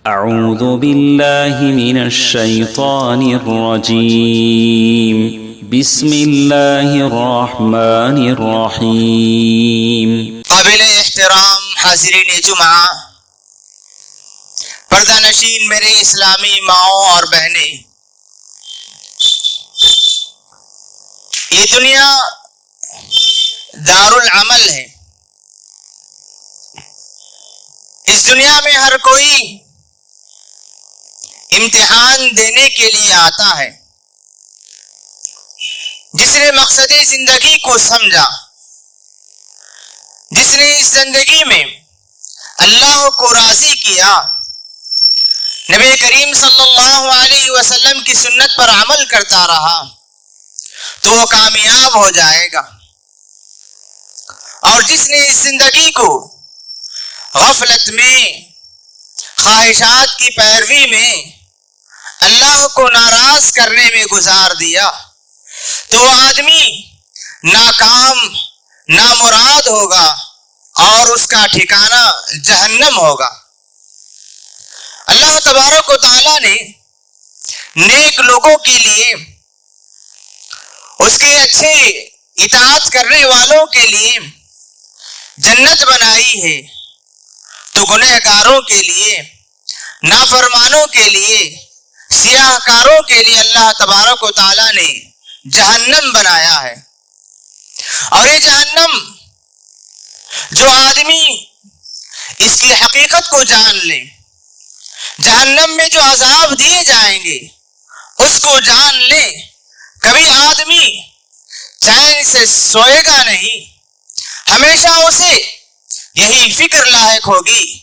أعوذ بالله من الشيطان الرجيم بسم الله الرحمن الرحيم قابل احترام حاضرین جمعہ، پردہ نشین میرے اسلامی ماؤں اور بہنیں، یہ دنیا دار العمل ہے۔ اس دنیا میں ہر کوئی امتحان دینے کے لیے آتا ہے۔ جس نے مقصد زندگی کو سمجھا، جس نے اس زندگی میں اللہ کو راضی کیا، نبی کریم صلی اللہ علیہ وسلم کی سنت پر عمل کرتا رہا، تو وہ کامیاب ہو جائے گا۔ اور جس نے اس زندگی کو غفلت میں، خواہشات کی پیروی میں، اللہ کو ناراض کرنے میں گزار دیا، تو وہ آدمی ناکام، نامراد ہوگا اور اس کا ٹھکانہ جہنم ہوگا۔ اللہ تبارک و تعالی نے نیک لوگوں کے لیے، اس کے اچھے اطاعت کرنے والوں کے لیے جنت بنائی ہے، تو گنہگاروں کے لیے، نافرمانوں کے لیے، سیاہ کاروں کے لیے اللہ تبارک و تعالی نے جہنم بنایا ہے۔ اور یہ جہنم، جو آدمی اس کی حقیقت کو جان لے، جہنم میں جو عذاب دیے جائیں گے اس کو جان لے، کبھی آدمی چین سے سوئے گا نہیں۔ ہمیشہ اسے یہی فکر لاحق ہوگی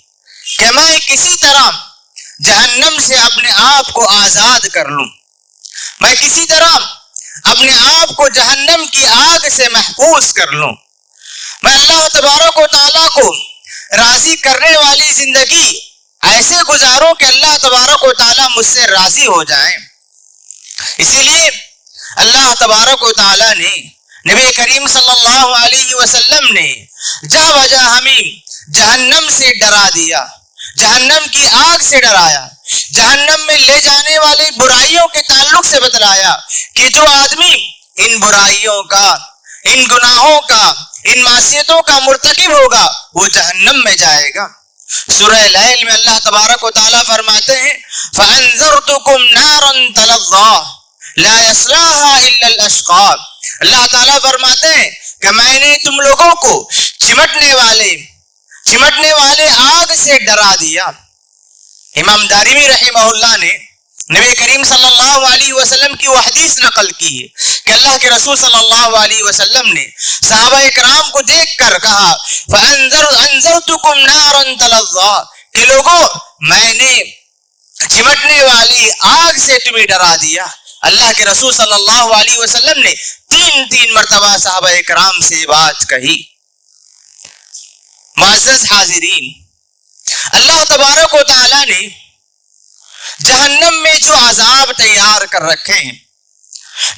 کہ میں کسی طرح جہنم سے اپنے آپ کو آزاد کر لوں، میں کسی طرح اپنے آپ کو جہنم کی آگ سے محفوظ کر لوں، میں اللہ تبارک و تعالیٰ کو راضی کرنے والی زندگی ایسے گزاروں کہ اللہ تبارک و تعالیٰ مجھ سے راضی ہو جائیں۔ اسی لیے اللہ تبارک و تعالیٰ نے، نبی کریم صلی اللہ علیہ وسلم نے جا بجا ہمیں جہنم سے ڈرا دیا، جہنم کی آگ سے ڈرایا، جہنم میں لے جانے والی برائیوں کے تعلق سے بتلایا کہ جو آدمی ان برائیوں کا، ان گناہوں کا، ان معصیتوں کا مرتکب ہوگا وہ جہنم میں جائے گا۔ سورہ لیل میں اللہ تبارک و تعالیٰ فرماتے ہیں فَأَنذَرْتُكُمْ نَارًا تَلَظَّىٰ لَا يَصْلَاهَا إِلَّا الْأَشْقَىٰ۔ اللہ تعالیٰ فرماتے ہیں کہ میں نے تم لوگوں کو چمٹنے والے آگ سے ڈرا دیا۔ امام دارمی رحمہ اللہ نے نبی کریم صلی اللہ علیہ وسلم کی وہ حدیث نقل کی ہے کہ اللہ کے رسول صلی اللہ علیہ وسلم نے صحابہ کرام کو دیکھ کر کہا فَأَنذَرْتُكُمْ نَارًا تَلَظَّىٰ کہ لوگوں، میں نے چمٹنے والی آگ سے تمہیں ڈرا دیا۔ اللہ کے رسول صلی اللہ علیہ وسلم نے تین مرتبہ صحابہ کرام سے بات کہی۔ معزز حاضرین، اللہ تبارک و تعالی نے جہنم میں جو عذاب تیار کر رکھے ہیں،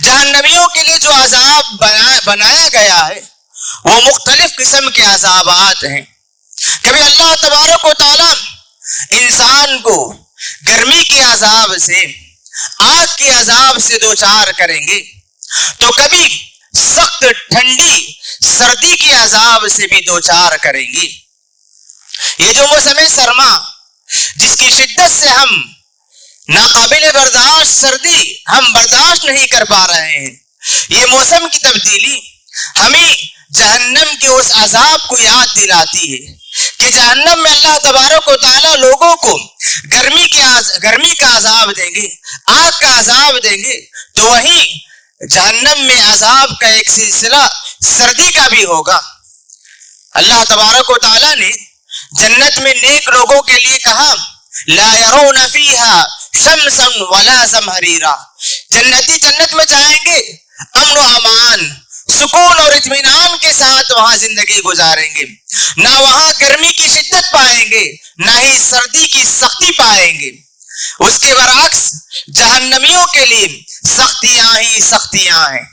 جہنمیوں کے لیے جو عذاب بنایا گیا ہے، وہ مختلف قسم کے عذابات ہیں۔ کبھی اللہ تبارک و تعالی انسان کو گرمی کے عذاب سے، آگ کے عذاب سے دوچار کریں گے، تو کبھی سخت ٹھنڈی سردی کے عذاب سے بھی دوچار کریں گے۔ یہ جو موسم سرما، جس کی شدت سے ہم ناقابل برداشت سردی ہم برداشت نہیں کر پا رہے ہیں، یہ موسم کی تبدیلی ہمیں جہنم کے اس عذاب کو یاد دلاتی ہے کہ جہنم میں اللہ تبارک و تعالیٰ لوگوں کو گرمی کا عذاب دیں گے، آگ کا عذاب دیں گے، تو وہیں جہنم میں عذاب کا ایک سلسلہ سردی کا بھی ہوگا۔ اللہ تبارک و تعالیٰ نے جنت میں نیک لوگوں کے لیے کہا لا يرون فيها شمسا ولا زمهريرا، جنتی جنت میں جائیں گے، امن و امان، سکون اور اطمینان کے ساتھ وہاں زندگی گزاریں گے، نہ وہاں گرمی کی شدت پائیں گے، نہ ہی سردی کی سختی پائیں گے۔ اس کے برعکس جہنمیوں کے لیے سختیاں ہی سختیاں ہیں،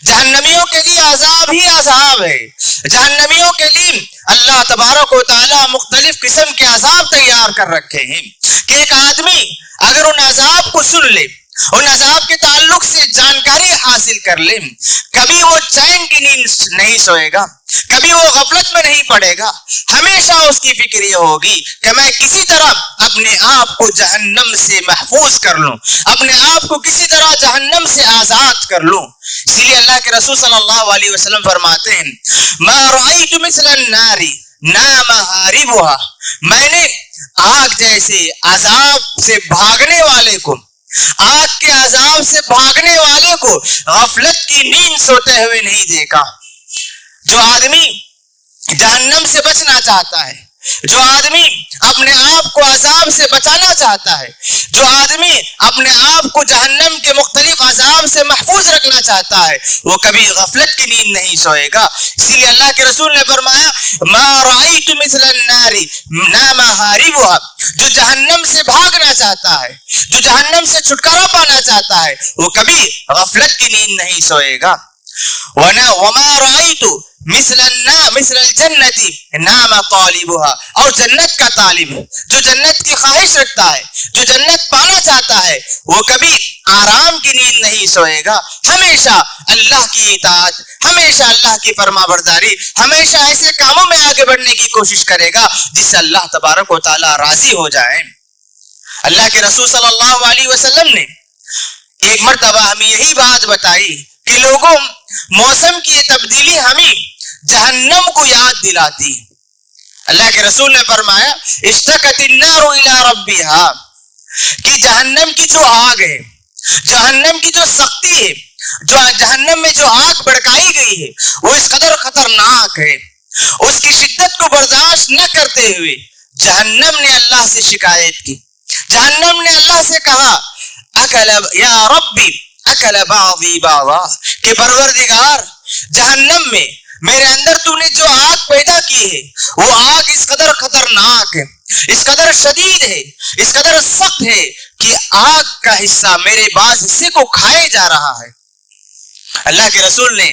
جہنمیوں کے لیے عذاب ہی عذاب ہے. جہنمیوں کے لیے اللہ تبارک و تعالیٰ مختلف قسم کے عذاب تیار کر رکھے ہیں کہ ایک آدمی اگر ان عذاب کو سن لے، ان عذاب کے تعلق سے جانکاری حاصل کر لے، کبھی وہ چین کی نیند نہیں سوئے گا، کبھی وہ غفلت میں نہیں پڑے گا. ہمیشہ اس کی فکر یہ ہوگی کہ میں کسی طرح اپنے آپ کو جہنم سے محفوظ کر لوں، اپنے آپ کو کسی طرح جہنم سے آزاد کر لوں. اسی لیے اللہ کے رسول صلی اللہ علیہ وسلم فرماتے ہیں ما رأیت مثل النار نام حاربها، میں نے آگ جیسے عذاب سے بھاگنے والے کو، آگ کے عذاب سے بھاگنے والے کو غفلت کی نیند سوتے ہوئے نہیں دیکھا. جو آدمی جہنم سے بچنا چاہتا ہے، جو آدمی اپنے آپ کو عذاب سے بچانا چاہتا ہے، جو آدمی اپنے آپ کو جہنم کے مختلف عذاب سے محفوظ رکھنا چاہتا ہے، وہ کبھی غفلت کی نیند نہیں سوئے گا. اسی لیے اللہ کے رسول نے فرمایا ما رأیت مثل النار نام حاربها، جو جہنم سے بھاگنا چاہتا ہے، جو جہنم سے چھٹکارا پانا چاہتا ہے، وہ کبھی غفلت کی نیند نہیں سوئے گا. وما رأیت مثل الجنت نام طالبها، اور جنت کا طالب جو جنت کی خواہش رکھتا ہے، جو جنت پانا چاہتا ہے، وہ کبھی آرام کی نیند نہیں سوئے گا. ہمیشہ اللہ کی اطاعت، ہمیشہ اللہ کی فرما برداری، ہمیشہ ایسے کاموں میں آگے بڑھنے کی کوشش کرے گا جس سے اللہ تبارک و تعالی راضی ہو جائے. اللہ کے رسول صلی اللہ علیہ وسلم نے ایک مرتبہ ہمیں یہی بات بتائی کہ لوگوں، موسم کی یہ تبدیلی ہمیں جہنم کو یاد دلاتی. اللہ کے رسول نے فرمایا اشتکت النار الی ربها، کہ جہنم کی جو آگ ہے، جہنم کی جو سختی ہے، جو جہنم میں جو آگ بھڑکائی گئی ہے، وہ اس قدر خطرناک ہے. اس کی شدت کو برداشت نہ کرتے ہوئے جہنم نے اللہ سے شکایت کی. جہنم نے اللہ سے کہا اکل یا ربی اکل بعضی بعضا، کہ پروردگار جہنم میں میرے اندر تو نے جو آگ پیدا کی ہے، وہ آگ اس قدر خطرناک ہے، اس قدر شدید ہے، اس قدر سخت ہے کہ آگ کا حصہ میرے بعض حصے کو کھائے جا رہا ہے. اللہ کے رسول نے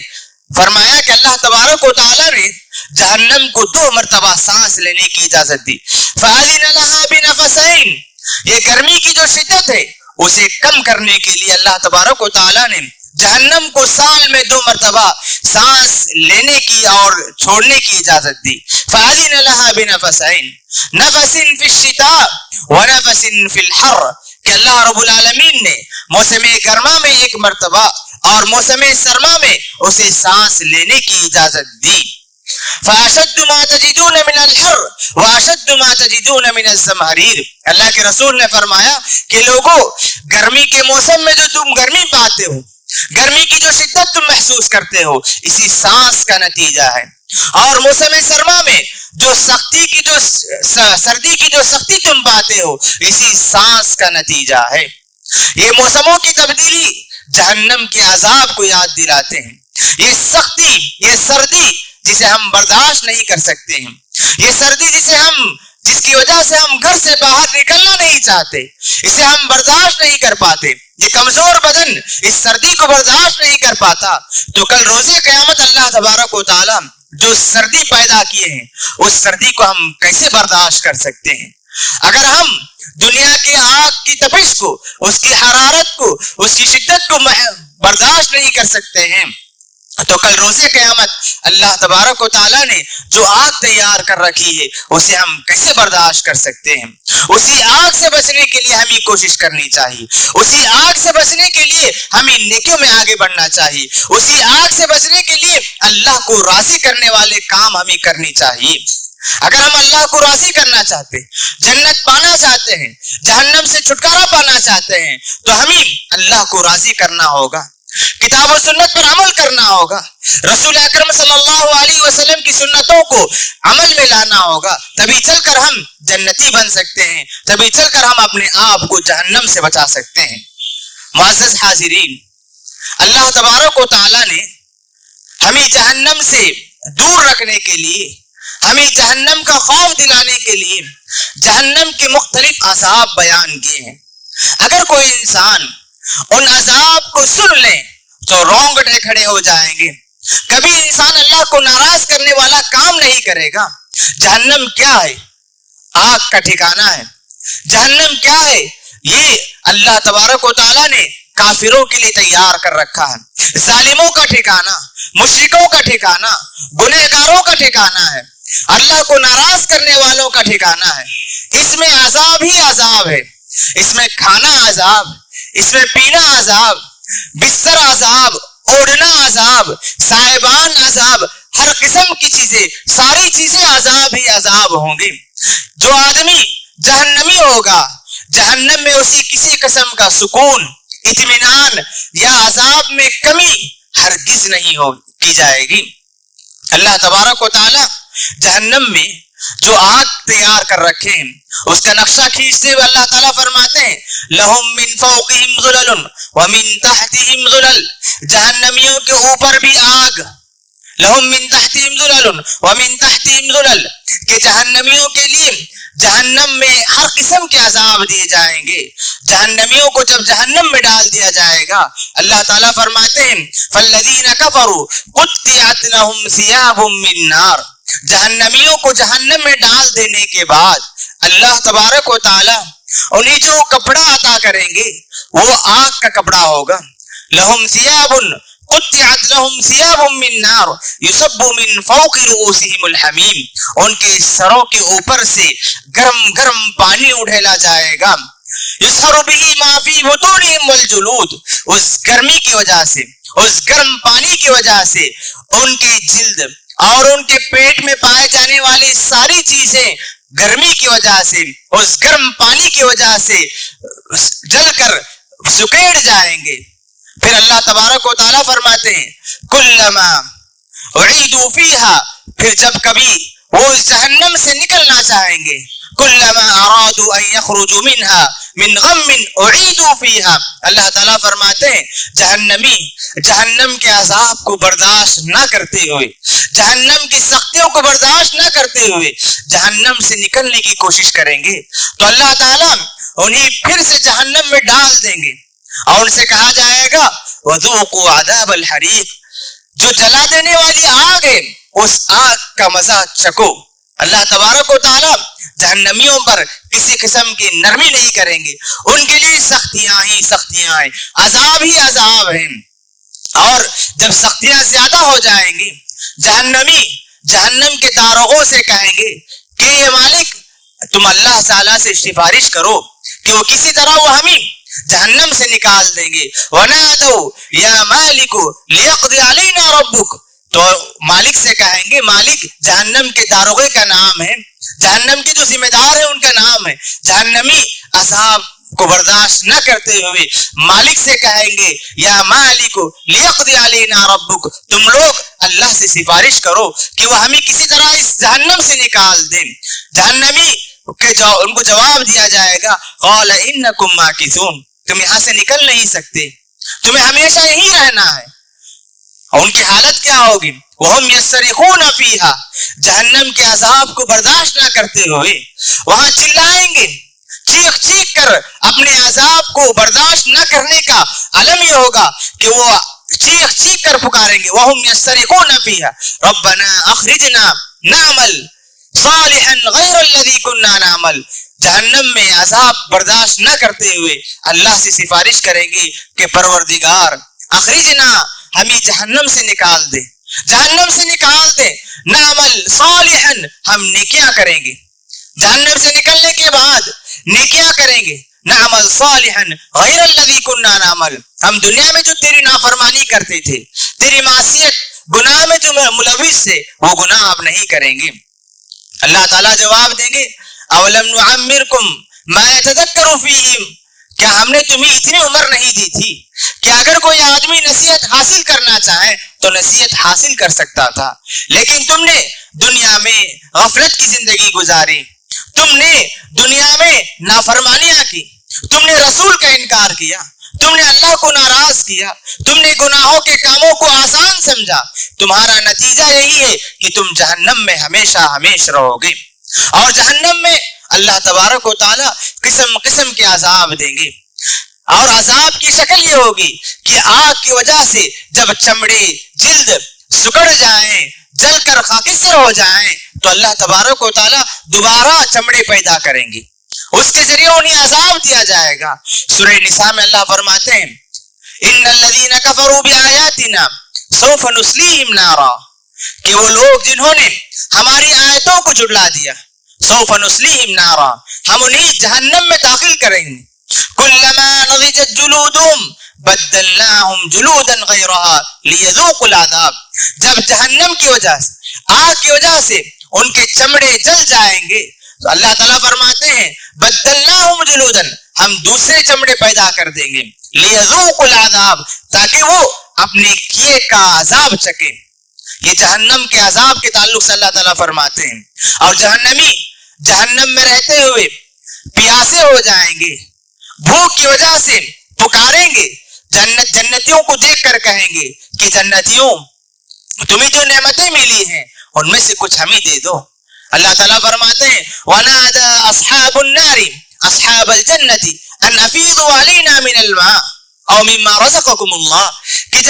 فرمایا کہ اللہ تبارک و تعالی نے جہنم کو 2 مرتبہ سانس لینے کی اجازت دی. فَأَذِنَ لَهَا بِنَفَسَيْنِ، یہ گرمی کی جو شدت ہے اسے کم کرنے کے لیے اللہ تبارک و تعالی نے جہنم کو سال میں 2 مرتبہ سانس لینے کی اور چھوڑنے کی اجازت دی. فَأَذِنَ لَهَا بِنَفَسَيْنِ نَفَسٍ فِي الشِّتَاءِ وَنَفَسٍ فِي الْحَرِّ، کہ اللہ رب العالمین نے موسم گرما میں 1 مرتبہ اور موسم سرما میں اسے سانس لینے کی اجازت دی. فَأَشَدُّ مَا تَجِدُونَ مِنَ الْحَرِّ وَأَشَدُّ مَا تَجِدُونَ مِنَ الزَّمْهَرِيرِ، اللہ کے رسول نے فرمایا کہ لوگوں، گرمی کے موسم میں جو تم گرمی پاتے ہو، گرمی کی جو شدت تم محسوس کرتے ہو، اسی سانس کا نتیجہ ہے. اور موسم سرما میں جو سختی کی جو سردی کی جو سختی تم پاتے ہو، اسی سانس کا نتیجہ ہے. یہ موسموں کی تبدیلی جہنم کے عذاب کو یاد دلاتے ہیں. یہ سختی، یہ سردی جسے ہم برداشت نہیں کر سکتے ہیں، یہ سردی جس کی وجہ سے ہم گھر سے باہر نکلنا نہیں چاہتے، اسے ہم برداشت نہیں کر پاتے، یہ کمزور بدن اس سردی کو برداشت نہیں کر پاتا، تو کل روز قیامت اللہ تبارک و تعالی جو سردی پیدا کیے ہیں اس سردی کو ہم کیسے برداشت کر سکتے ہیں؟ اگر ہم دنیا کی آگ کی تپش کو، اس کی حرارت کو، اس کی شدت کو برداشت نہیں کر سکتے ہیں، تو کل روز قیامت اللہ تبارک و تعالیٰ نے جو آگ تیار کر رکھی ہے اسے ہم کیسے برداشت کر سکتے ہیں؟ اسی آگ سے بچنے کے لیے ہمیں کوشش کرنی چاہیے، اسی آگ سے بچنے کے لیے ہمیں نیکیوں میں آگے بڑھنا چاہیے، اسی آگ سے بچنے کے لیے اللہ کو راضی کرنے والے کام ہمیں کرنی چاہیے. اگر ہم اللہ کو راضی کرنا چاہتے ہیں، جنت پانا چاہتے ہیں، جہنم سے چھٹکارا پانا چاہتے ہیں، تو ہمیں اللہ کو راضی کرنا ہوگا، کتاب و سنت پر عمل کرنا ہوگا، رسول اکرم صلی اللہ علیہ وسلم کی سنتوں کو عمل میں لانا ہوگا. تبھی چل کر ہم جنتی بن سکتے ہیں، تبھی چل کر ہم اپنے آپ کو جہنم سے بچا سکتے ہیں. معزز حاضرین، اللہ تبارک و تعالی نے ہمیں جہنم سے دور رکھنے کے لیے، ہمیں جہنم کا خوف دلانے کے لیے جہنم کے مختلف عذاب بیان کیے ہیں. اگر کوئی انسان ان عذاب کو سن لے تو رونگٹے کھڑے ہو جائیں گے. کبھی انسان اللہ کو ناراض کرنے والا کام نہیں کرے گا. جہنم کیا ہے؟ آگ کا ٹھکانہ ہے. جہنم کیا ہے؟ یہ اللہ تبارک و تعالیٰ نے کافروں کے لیے تیار کر رکھا ہے. ظالموں کا ٹھکانہ، مشرکوں کا ٹھکانہ، گنہگاروں کا ٹھکانہ ہے، اللہ کو ناراض کرنے والوں کا ٹھکانہ ہے. اس میں عذاب ہی عذاب ہے. اس میں کھانا عذاب، اس میں پینا عذاب، بستر عذاب، اوڑھنا عذاب، صاحبان عذاب، ہر قسم کی چیزیں، ساری چیزیں عذاب ہی عذاب ہوں گی. جو آدمی جہنمی ہوگا، جہنم میں اسی کسی قسم کا سکون، اطمینان یا عذاب میں کمی ہرگز نہیں کی جائے گی. اللہ تبارک و تعالی جہنم میں جو آگ تیار کر رکھے ہیں اس کا نقشہ کھینچتے ہوئے اللہ تعالیٰ فرماتے ہیں لہم من فوقہم ظلل ومن تحتہم ظلل. جہنمیوں کے اوپر بھی آگ، لہم من تحتہم ظلل ومن تحتہم ظلل، کہ جہنمیوں کے لیے جہنم میں ہر قسم کے عذاب دیے جائیں گے. جہنمیوں کو جب جہنم میں ڈال دیا جائے گا اللہ تعالیٰ فرماتے ہیں فالذین کفروا قطعت لہم ثیاب من نار. جہنمیوں کو جہنم میں ڈال دینے کے بعد اللہ تبارک و تعالیٰ انہیں جو کپڑا عطا کریں گے وہ آگ کا کپڑا ہوگا. لہم ثیاب قطعت لہم ثیاب من نار یصب من فوق رؤوسہم الحمیم. ان کے سروں کے اوپر سے گرم گرم پانی اڑھیلا جائے گا. یصہر به ما فی بطونہم والجلود. اس گرمی کی وجہ سے، اس گرم پانی کی وجہ سے ان کی جلد اور ان کے پیٹ میں پائے جانے والی ساری چیزیں گرمی کی وجہ سے، اس گرم پانی کی وجہ سے جل کر سکیڑ جائیں گے. پھر اللہ تبارک و تعالیٰ فرماتے ہیں کلما اعیدوا فیہا، پھر جب کبھی وہ اس جہنم سے نکلنا چاہیں گے، کلما ارادوا ان یخرجوا منہا من غم اعیدوا فیہا، اللہ تعالیٰ فرماتے ہیں جہنمی جہنم کے عذاب کو برداشت نہ کرتے ہوئے، جہنم کی سختیوں کو برداشت نہ کرتے ہوئے جہنم سے نکلنے کی کوشش کریں گے تو اللہ تعالیٰ انہیں پھر سے جہنم میں ڈال دیں گے اور ان سے کہا جائے گا وذوقوا عذاب الحریق، جو جلا دینے والی آگ ہے اس آگ کا مزہ چکو. اللہ تبارک و تعالیٰ جہنمیوں پر کسی قسم کی نرمی نہیں کریں گے. ان کے لیے سختیاں ہی سختیاں ہیں، عذاب ہی عذاب ہیں. اور جب سختیاں زیادہ ہو جائیں گی جہنمی جہنم کے داروغوں سے کہیں گے کہ اے مالک تم اللہ تعالیٰ سے سفارش کرو کہ وہ کسی طرح وہ ہمیں جہنم سے نکال دیں گے. وَنَادَوْا يَا مَالِكُ لِيَقْضِ عَلَيْنَا رَبُّكَ، تو مالک سے کہیں گے، مالک جہنم کے داروغے کا نام ہے، جہنم کے جو ذمہ دار ہیں ان کا نام ہے. جہنمی عذاب کو برداشت نہ کرتے ہوئے مالک سے کہیں گے یا مالک لیقضی علینا ربک، تم لوگ اللہ سے سفارش کرو کہ وہ ہمیں کسی طرح اس جہنم سے نکال دیں. جہنمی ان کو جواب دیا جائے گا قال انکم ماکثون، تم یہاں سے نکل نہیں سکتے، تمہیں ہمیشہ یہیں رہنا ہے. اور ان کی حالت کیا ہوگی؟ وہم یصرخون فیہا، جہنم کے عذاب کو برداشت نہ کرتے ہوئے وہاں چلائیں گے، چیخ چیخ کر اپنے عذاب کو برداشت نہ کرنے کا علم یہ ہوگا کہ وہ چیخ چیخ کر پکاریں گے وہم یصرخون فیہا ربنا اخرجنا نعمل صالحا غیر الذی کننا نعمل. جہنم میں عذاب برداشت نہ کرتے ہوئے اللہ سے سفارش کریں گے کہ پروردگار اخرجنا، ہمیں جہنم سے نکال دے، جہنم سے نکال دے، نعمل صالحا، ہم نیکیاں کریں گے. جہنم سے نکلنے کے بعد نیکیاں کریں گے، نعمل صالحا غیر الذی کننا نعمل، ہم دنیا میں جو تیری نافرمانی کرتے تھے، تیری معصیت گناہ میں جو ملوث تھے، وہ گناہ اب نہیں کریں گے. اللہ تعالیٰ جواب دیں گے اولم نعمرکم ما یتذکر فیہم، کیا ہم نے تمہیں اتنی عمر نہیں دی تھی کہ اگر کوئی آدمی نصیحت حاصل کرنا چاہے تو نصیحت حاصل کر سکتا تھا، لیکن تم نے دنیا میں غفلت کی زندگی گزاری، تم نے دنیا میں نافرمانیاں کی، تم نے رسول کا انکار کیا، تم نے اللہ کو ناراض کیا، تم نے گناہوں کے کاموں کو آسان سمجھا، تمہارا نتیجہ یہی ہے کہ تم جہنم میں ہمیشہ ہمیشہ رہو گے. اور جہنم میں اللہ تبارک و تعالی قسم قسم کے عذاب دیں گے، اور عذاب کی شکل یہ ہوگی کہ کہ آگ کی وجہ سے جب چمڑے جلد سکڑ جائیں جل کر خاکستر ہو جائیں تو اللہ تبارک و تعالیٰ دوبارہ چمڑے پیدا کریں گے, اس کے ذریعے انہیں عذاب دیا جائے گا. سورہ نساء میں اللہ فرماتے ہیں ان الذین کفروا بآیاتنا سوف نصلیہم نارا, کہ وہ لوگ جنہوں نے ہماری آیتوں کو جھٹلا دیا, سوف نصلیہم نارا, ہم انہیں جہنم میں داخل کریں گے. کلما نضجت جلودہم بدلناہم جلودا غیرہا لیذوقوا العذاب, جب جہنم کی وجہ سے آگ کی وجہ سے ان کے چمڑے جل جائیں گے تو اللہ تعالیٰ فرماتے ہیں بدلناہم جلودا, ہم دوسرے چمڑے پیدا کر دیں گے, لیذوقوا العذاب, تاکہ وہ اپنے کیے کا عذاب چکیں. یہ جہنم کے عذاب کے تعلق سے اللہ تعالیٰ فرماتے ہیں. اور جہنمی جہنم میں رہتے ہوئے پیاسے ہو جائیں گے, بھوک کی وجہ سے پکاریں گے, جنتیوں کو دیکھ کر کہیں گے کہ جنتیوں تمہیں جو نعمتیں ملی ہیں ان میں سے کچھ ہمیں دے دو. اللہ تعالیٰ فرماتے ہیں وَنَادَى أَصْحَابُ النَّارِ أَصْحَابَ الْجَنَّةِ أَنْ أَفِيضُوا عَلَيْنَا مِنَ الْمَاءِ أَوْ مِمَّا رَزَقَكُمُ اللَّهُ, کہ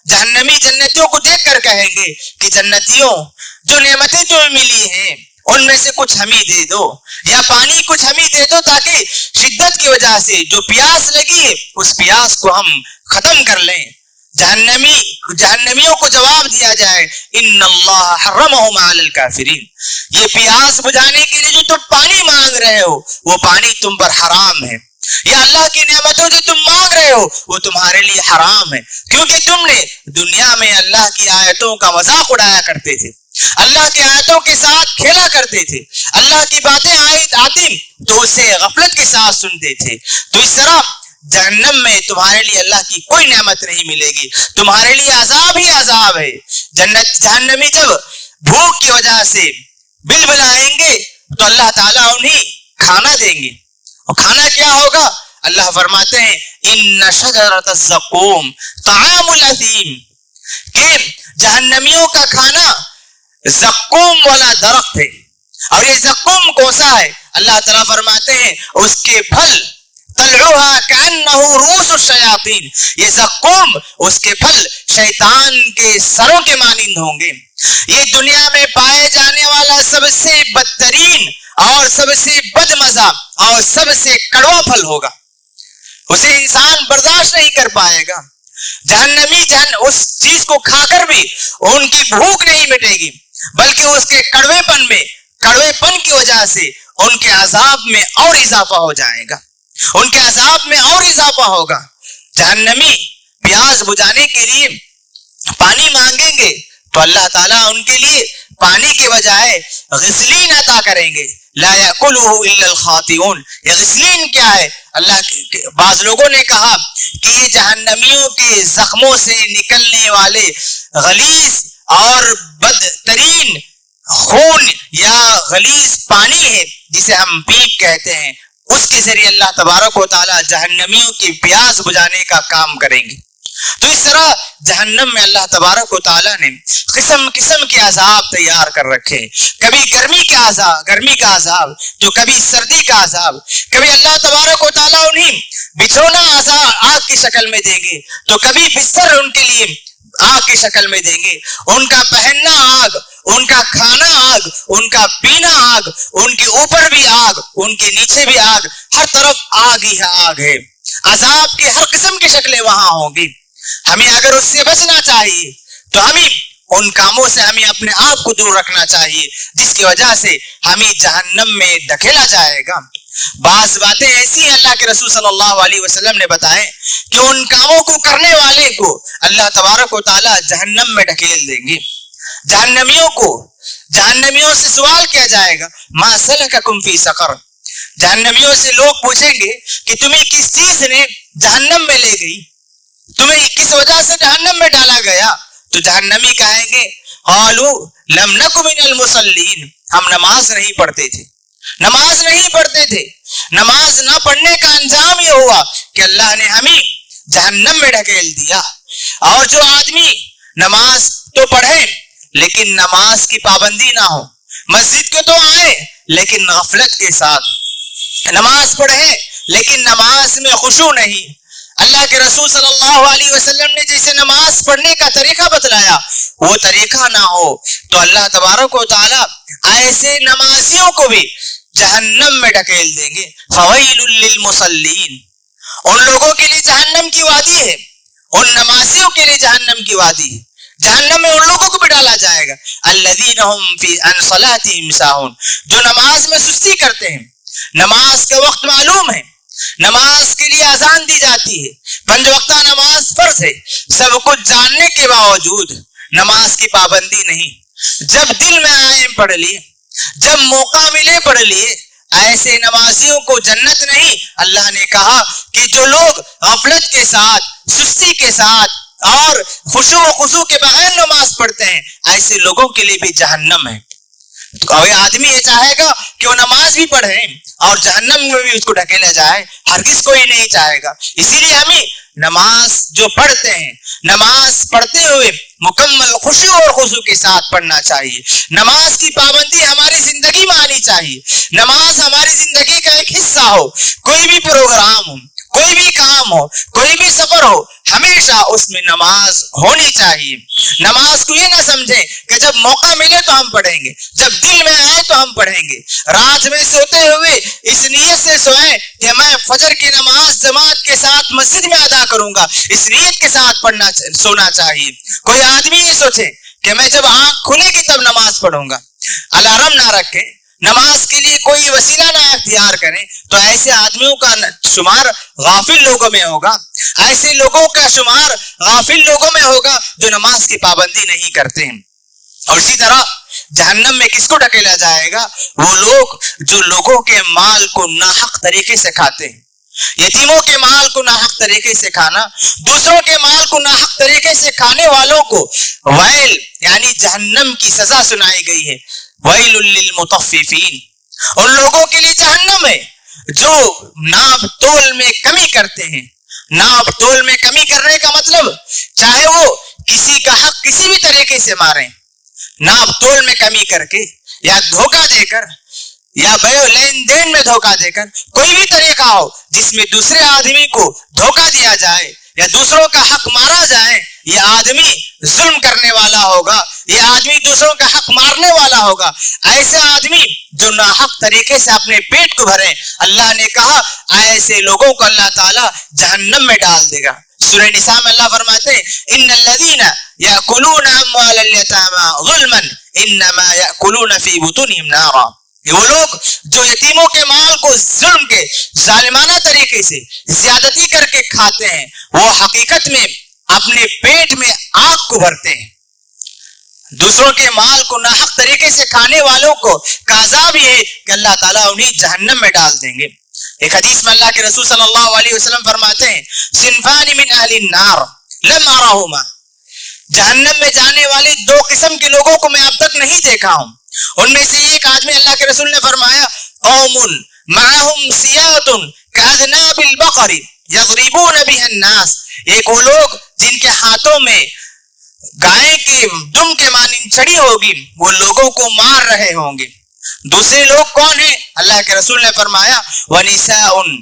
جہنمی جنتیوں کو دیکھ کر کہیں گے کہ جنتیوں جو نعمتیں تمہیں ملی ہیں ان میں سے کچھ ہمیں دے دو, یا پانی کچھ ہمیں دے دو تاکہ شدت کی وجہ سے جو پیاس لگی ہے اس پیاس کو ہم ختم کر لیں. جہنمیوں کو جواب دیا جائے ان اللہ حرمہم علی الکافرین, یہ پیاس بجھانے کے لیے جو تم پانی مانگ رہے ہو وہ پانی تم پر حرام ہے, یا اللہ کی نعمتوں جو تم مانگ رہے ہو وہ تمہارے لیے حرام ہے, کیونکہ تم نے دنیا میں اللہ کی آیتوں کا مذاق اڑایا کرتے تھے, اللہ کی آیتوں کے ساتھ کھیلا کرتے تھے, اللہ کی باتیں آتی تو اسے غفلت کے ساتھ سنتے تھے. تو اس طرح جہنم میں تمہارے لیے اللہ کی کوئی نعمت نہیں ملے گی, تمہارے لیے عذاب ہی عذاب ہے. جہنمی جب بھوک کی وجہ سے بلبلائیں گے تو اللہ تعالیٰ انہیں کھانا دیں گے, اور کھانا کیا ہوگا؟ اللہ فرماتے ہیں ان شجرۃ الزقوم طعام الاثیم, کہ جہنمیوں کا کھانا زقوم والا درخت ہے. اور یہ زقوم کون سا ہے؟ اللہ تعالیٰ فرماتے ہیں اس کے پھل طلعها كأنه رؤوس الشياطين, یہ زقوم اس کے پھل شیطان کے سروں کے مانند ہوں گے. یہ دنیا میں پائے جانے والا سب سے بدترین اور سب سے بدمزہ اور سب سے کڑوا پھل ہوگا, اسے انسان برداشت نہیں کر پائے گا. جہنمی اس چیز کو کھا کر بھی ان کی بھوک نہیں مٹے گی, بلکہ اس کے کڑوے پن کی وجہ سے ان کے عذاب میں اور اضافہ ہو جائے گا, ان کے عذاب میں اور اضافہ ہوگا. جہنمی پیاس بجھانے کے لیے پانی مانگیں گے تو اللہ تعالیٰ ان کے لیے پانی کے بجائے غسلین عطا کریں گے. لا یأکلہ الا الخاطئون, یہ غسلین کیا ہے؟ بعض لوگوں نے کہا کہ یہ جہنمیوں کے زخموں سے نکلنے والے غلیظ اور بدترین خون یا غلیظ پانی ہے جسے ہم پیپ کہتے ہیں, اس کے ذریعے اللہ تبارک و تعالیٰ جہنمیوں کی پیاس بجھانے کا کام کریں گے. تو اس طرح جہنم میں اللہ تبارک و تعالیٰ نے قسم قسم کے عذاب تیار کر رکھے, کبھی گرمی کا عذاب تو کبھی سردی کا عذاب, کبھی اللہ تبارک و تعالیٰ انہیں بچھونا عذاب آگ کی شکل میں دیں گے تو کبھی بستر ان کے لیے آگ کی شکل میں دیں گے. ان کا پہننا آگ, ان کا کھانا آگ, ان کا پینا آگ, ان کے اوپر بھی آگ, ان کے نیچے بھی آگ, ہر طرف آگ ہی آگ ہے. عذاب کی ہر قسم کی شکلیں وہاں ہوں گی. ہمیں اگر اس سے بچنا چاہیے تو ہمیں ان کاموں سے ہمیں اپنے آپ کو دور رکھنا چاہیے جس کی وجہ سے ہمیں جہنم میں دھکیلا جائے گا. بعض باتیں ایسی ہیں اللہ کے رسول صلی اللہ علیہ وسلم نے بتائے کہ ان کاموں کو کرنے والے کو اللہ تبارک و تعالیٰ جہنم میں ڈھکیل دیں گے. جہنمیوں سے سوال کیا جائے گا ما سلککم فی سقر, جہنمیوں سے لوگ پوچھیں گے کہ تمہیں کس چیز نے جہنم میں لے گئی, تمہیں کس وجہ سے جہنم میں ڈالا گیا؟ تو جہنمی کہیں گے قالوا لم نک من المصلین, ہم نماز نہیں پڑھتے تھے. نماز نہ پڑھنے کا انجام یہ ہوا کہ اللہ نے ہمیں جہنم میں ڈھکیل دیا. اور جو آدمی نماز تو پڑھے لیکن نماز کی پابندی نہ ہو, مسجد کو تو آئے لیکن غفلت کے ساتھ, نماز پڑھے لیکن نماز میں خشوع نہیں, اللہ کے رسول صلی اللہ علیہ وسلم نے جیسے نماز پڑھنے کا طریقہ بتلایا وہ طریقہ نہ ہو تو اللہ تبارک و تعالی ایسے نمازیوں کو بھی جہنم میں ڈھکیل دیں گے. فویل للمصلین، ان لوگوں کے لیے جہنم کی وادی ہے، ان نمازیوں کے لیے جہنم کی وادی ہے. جہنم میں ان لوگوں کو بھی ڈالا جائے گا. الذین هم فی عن صلاتهم ساہون، جو نماز میں سستی کرتے ہیں. نماز کا وقت معلوم ہے، نماز کے لیے اذان دی جاتی ہے، 5 وقتہ نماز فرض ہے، سب کچھ جاننے کے باوجود نماز کی پابندی نہیں. جب دل میں آئے پڑھ لیے، جب موقع ملے پڑھ لیے. ایسے نمازیوں کو جنت نہیں. اللہ نے کہا کہ جو لوگ غفلت کے ساتھ، سستی کے ساتھ اور خشوع و خضوع کے بغیر نماز پڑھتے ہیں، ایسے لوگوں کے لیے بھی جہنم ہے. کوئی آدمی یہ چاہے گا کہ وہ نماز بھی پڑھے اور جہنم میں بھی اس کو ڈھکیلا جائے؟ ہرگز کوئی نہیں چاہے گا. اسی لیے ہمیں نماز جو پڑھتے ہیں، نماز پڑھتے ہوئے مکمل خشوع اور خضوع کے ساتھ پڑھنا چاہیے. نماز کی پابندی ہماری زندگی میں آنی چاہیے. نماز ہماری زندگی کا ایک حصہ ہو. کوئی بھی پروگرام ہو، کوئی بھی کام ہو، کوئی بھی سفر ہو، ہمیشہ اس میں نماز ہونی چاہیے. نماز کو یہ نہ سمجھیں کہ جب موقع ملے تو ہم پڑھیں گے، جب دل میں آئے تو ہم پڑھیں گے. رات میں سوتے ہوئے اس نیت سے سوئیں کہ میں فجر کی نماز جماعت کے ساتھ مسجد میں ادا کروں گا، اس نیت کے ساتھ سونا چاہیے. کوئی آدمی یہ سوچے کہ میں جب آنکھ کھلے گی تب نماز پڑھوں گا، الارم نہ رکھے، نماز کے لیے کوئی وسیلہ نہ اختیار کریں، تو ایسے آدمیوں کا شمار غافل لوگوں میں ہوگا. ایسے لوگوں کا شمار غافل لوگوں میں ہوگا جو نماز کی پابندی نہیں کرتے ہیں. اور اسی طرح جہنم میں کس کو ڈھکیلا جائے گا؟ وہ لوگ جو لوگوں کے مال کو ناحق طریقے سے کھاتے ہیں. یتیموں کے مال کو ناحق طریقے سے کھانا، دوسروں کے مال کو ناحق طریقے سے کھانے والوں کو ویل یعنی جہنم کی سزا سنائی گئی ہے. ویل للمطففین، ان لوگوں کے لیے جہنم ہے جو ناپ تول میں کمی کرتے ہیں. ناپ تول میں کمی کرنے کا مطلب چاہے وہ کسی کا حق کسی بھی طریقے سے ماریں، ناپ تول میں کمی کر کے یا دھوکہ دے کر یا لین دین میں دھوکہ دے کر، کوئی بھی طریقہ ہو جس میں دوسرے آدمی کو دھوکہ دیا جائے یا دوسروں کا حق مارا جائے، یہ آدمی ظلم کرنے والا ہوگا، یہ آدمی دوسروں کا حق مارنے والا ہوگا. ایسا آدمی جو ناحق طریقے سے اپنے پیٹ کو بھرے، اللہ نے کہا ایسے لوگوں کو اللہ تعالیٰ جہنم میں ڈال دے گا. سورہ نساء میں اللہ فرماتے ہیں ان الذین یاکلون اموال الیتامی ظلما انما یاکلون فی بطونہم نارا. وہ لوگ جو یتیموں کے مال کو ظلم کے ظالمانہ طریقے سے زیادتی کر کے کھاتے ہیں، وہ حقیقت میں اپنے پیٹ میں آگ کو بھرتے ہیں. دوسروں کے مال کو ناحق طریقے سے کھانے والوں کو کا عذاب یہ ہے کہ اللہ تعالیٰ انہیں جہنم میں ڈال دیں گے. ایک حدیث میں اللہ کے رسول صلی اللہ علیہ وسلم فرماتے ہیں صنفان من اہل النار لم ارہما، جہنم میں جانے والے 2 قسم کے لوگوں کو میں اب تک نہیں دیکھا ہوں. ان میں سے ایک آدمی اللہ کے رسول نے فرمایا قوم معہم سیاۃ کاذناب البقر یضربون بها الناس، ایک وہ لوگ جن کے ہاتھوں میں گائے کے دم کے مانند چھڑی ہوگی، وہ لوگوں کو مار رہے ہوں گے. دوسرے لوگ کون ہیں؟ اللہ کے رسول نے فرمایا وَنِسَاءٌ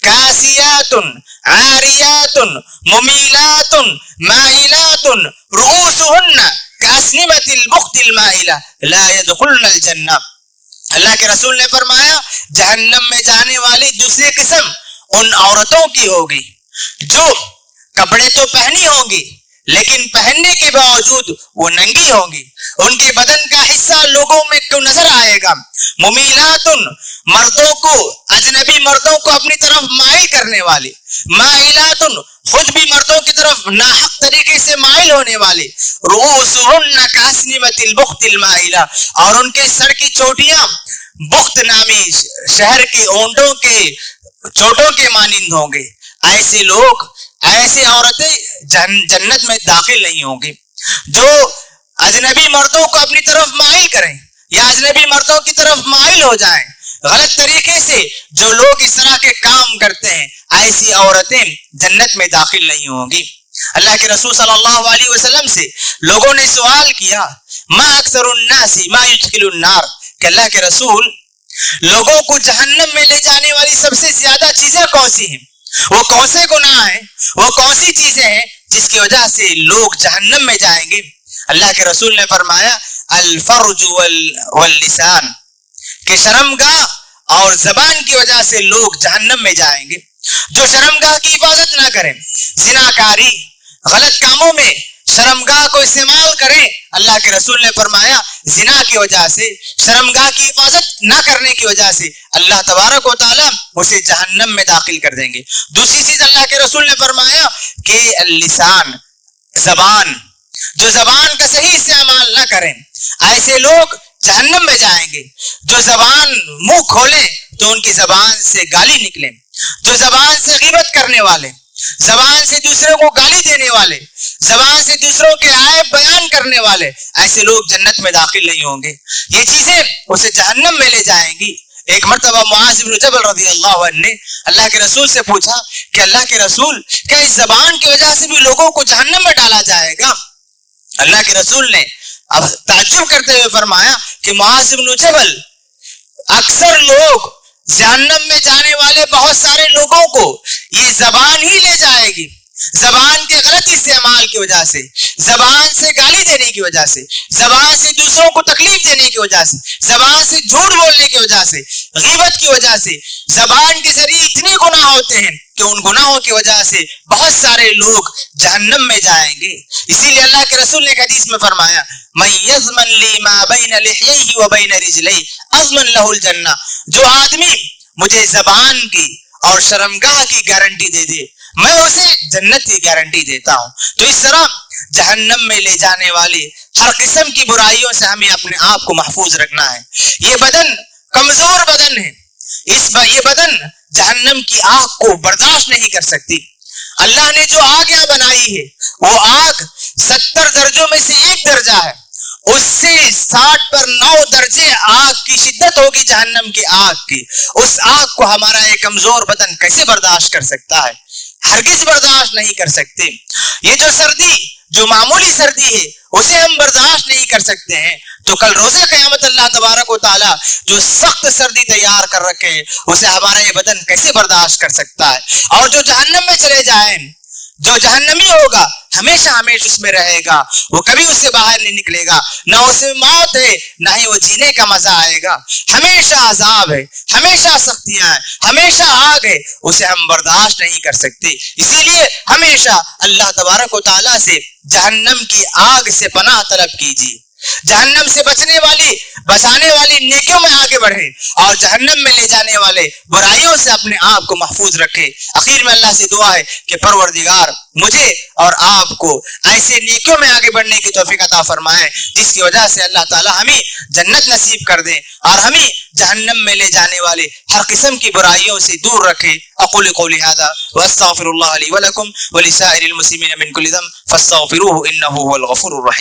کاسیات عاریات ممیلات مائلات رؤوسهن کاسنمۃ البخت المائلہ لا يدخلن الجنہ. اللہ کے رسول نے فرمایا جہنم میں جانے والی دوسری قسم ان عورتوں کی ہوگی جو کپڑے تو پہنی ہوں گی لیکن پہننے کے باوجود وہ ننگی ہوں گی. ان کے بدن کا حصہ لوگوں میں کو نظر آئے گا. ممیلات، مردوں کو، اجنبی مردوں کو اپنی طرف مائل کرنے والی. مائلات، خود بھی مردوں کی طرف ناحق طریقے سے مائل ہونے والی. رؤوسهن کاسنمۃ البخت المائلہ، اور ان کے سر کی چوٹیاں بخت نامی شہر کے اونٹوں کے چوٹوں کے مانند ہوں گے. ایسے لوگ، ایسی عورتیں جنت میں داخل نہیں ہوں گی. جو اجنبی مردوں کو اپنی طرف مائل کریں یا اجنبی مردوں کی طرف مائل ہو جائیں، غلط طریقے سے جو لوگ اس طرح کے کام کرتے ہیں، ایسی عورتیں جنت میں داخل نہیں ہوں گی. اللہ کے رسول صلی اللہ علیہ وسلم سے لوگوں نے سوال کیا ما اکثر الناس ما يدخل النار، کہ اللہ کے رسول لوگوں کو جہنم میں لے جانے والی سب سے زیادہ چیزیں کون سی ہیں؟ وہ کون سے گناہ ہیں, وہ کون سی چیزیں ہیں جس کی وجہ سے لوگ جہنم میں جائیں گے؟ اللہ کے رسول نے فرمایا الفرج واللسان, کہ شرمگاہ اور زبان کی وجہ سے لوگ جہنم میں جائیں گے. جو شرمگاہ کی حفاظت نہ کریں, زناکاری, غلط کاموں میں شرمگاہ کو استعمال کریں, اللہ کے رسول نے فرمایا زنا کی وجہ سے, شرمگاہ کی حفاظت نہ کرنے کی وجہ سے اللہ تبارک و تعالیٰ اسے جہنم میں داخل کر دیں گے. دوسری چیز اللہ کے رسول نے فرمایا کہ اللسان, زبان, جو زبان کا صحیح استعمال نہ کریں ایسے لوگ جہنم میں جائیں گے. جو زبان منہ کھولیں تو ان کی زبان سے گالی نکلیں, جو زبان سے غیبت کرنے والے, زبان سے دوسروں کو گالی دینے والے, زبان سے دوسروں کے عیب بیان کرنے والے, ایسے لوگ جنت میں داخل نہیں ہوں گے. یہ چیزیں اسے جہنم میں لے جائیں گی. ایک مرتبہ معاذ بن جبل رضی اللہ عنہ نے اللہ کے رسول سے پوچھا کہ اللہ کے رسول, کیا اس زبان کی وجہ سے بھی لوگوں کو جہنم میں ڈالا جائے گا؟ اللہ کے رسول نے اب تعجب کرتے ہوئے فرمایا کہ معاذ بن جبل, اکثر لوگ جہنم میں جانے والے بہت سارے لوگوں کو یہ زبان ہی لے جائے گی. زبان کے غلط استعمال کی وجہ سے, زبان سے گالی دینے کی وجہ سے, زبان سے دوسروں کو تکلیف دینے کی وجہ سے, زبان سے جھوٹ بولنے کی وجہ سے, غیبت کی وجہ سے, زبان کے ذریعے اتنے گناہ ہوتے ہیں کہ ان گناہوں کی وجہ سے بہت سارے لوگ جہنم میں جائیں گے. اسی لیے اللہ کے رسول نے ایک حدیث میں فرمایا من یضمن لی ما بین لحیہ و بین رجلیہ اضمن لہ الجنہ, جو آدمی مجھے زبان کی اور شرمگاہ کی گارنٹی دے دے میں اسے جنت کی گارنٹی دیتا ہوں. تو اس طرح جہنم میں لے جانے والی ہر قسم کی برائیوں سے ہمیں اپنے آپ کو محفوظ رکھنا ہے. یہ بدن کمزور بدن ہے, یہ بدن جہنم کی آگ کو برداشت نہیں کر سکتی. اللہ نے جو آگ یہاں بنائی ہے وہ آگ 70 درجوں میں سے ایک درجہ ہے, اس سے 60 پر 9 درجے آگ کی شدت ہوگی جہنم کی آگ کی. اس آگ کو ہمارا یہ کمزور بدن کیسے برداشت کر سکتا ہے؟ ہرگز برداشت نہیں کر سکتے. یہ جو سردی, جو معمولی سردی ہے اسے ہم برداشت نہیں کر سکتے ہیں, تو کل روزہ قیامت اللہ تبارک و تعالیٰ جو سخت سردی تیار کر رکھے ہیں اسے ہمارا یہ بدن کیسے برداشت کر سکتا ہے؟ اور جو جہنم میں چلے جائیں, جو جہنمی ہوگا ہمیشہ ہمیشہ اس میں رہے گا, وہ کبھی اس سے باہر نہیں نکلے گا, نہ اس میں موت ہے نہ ہی وہ جینے کا مزہ آئے گا. ہمیشہ عذاب ہے, ہمیشہ سختیاں ہیں, ہمیشہ آگ ہے, اسے ہم برداشت نہیں کر سکتے. اسی لیے ہمیشہ اللہ تبارک و تعالیٰ سے جہنم کی آگ سے پناہ طلب کیجیے. جہنم سے بچانے والی نیکیوں میں آگے بڑھے اور جہنم میں لے جانے والے برائیوں سے اپنے آپ کو محفوظ رکھے. اخیر میں اللہ سے دعا ہے کہ پروردگار مجھے اور آپ کو ایسے نیکیوں میں آگے بڑھنے کی توفیق عطا فرمائے جس کی وجہ سے اللہ تعالی ہمیں جنت نصیب کر دے اور ہمیں جہنم میں لے جانے والے ہر قسم کی برائیوں سے دور رکھے. اقول قولی هذا واستغفر الله لي ولكم ولسائر المسلمين من كل ذنب فاستغفروه انه هو الغفور الرحيم.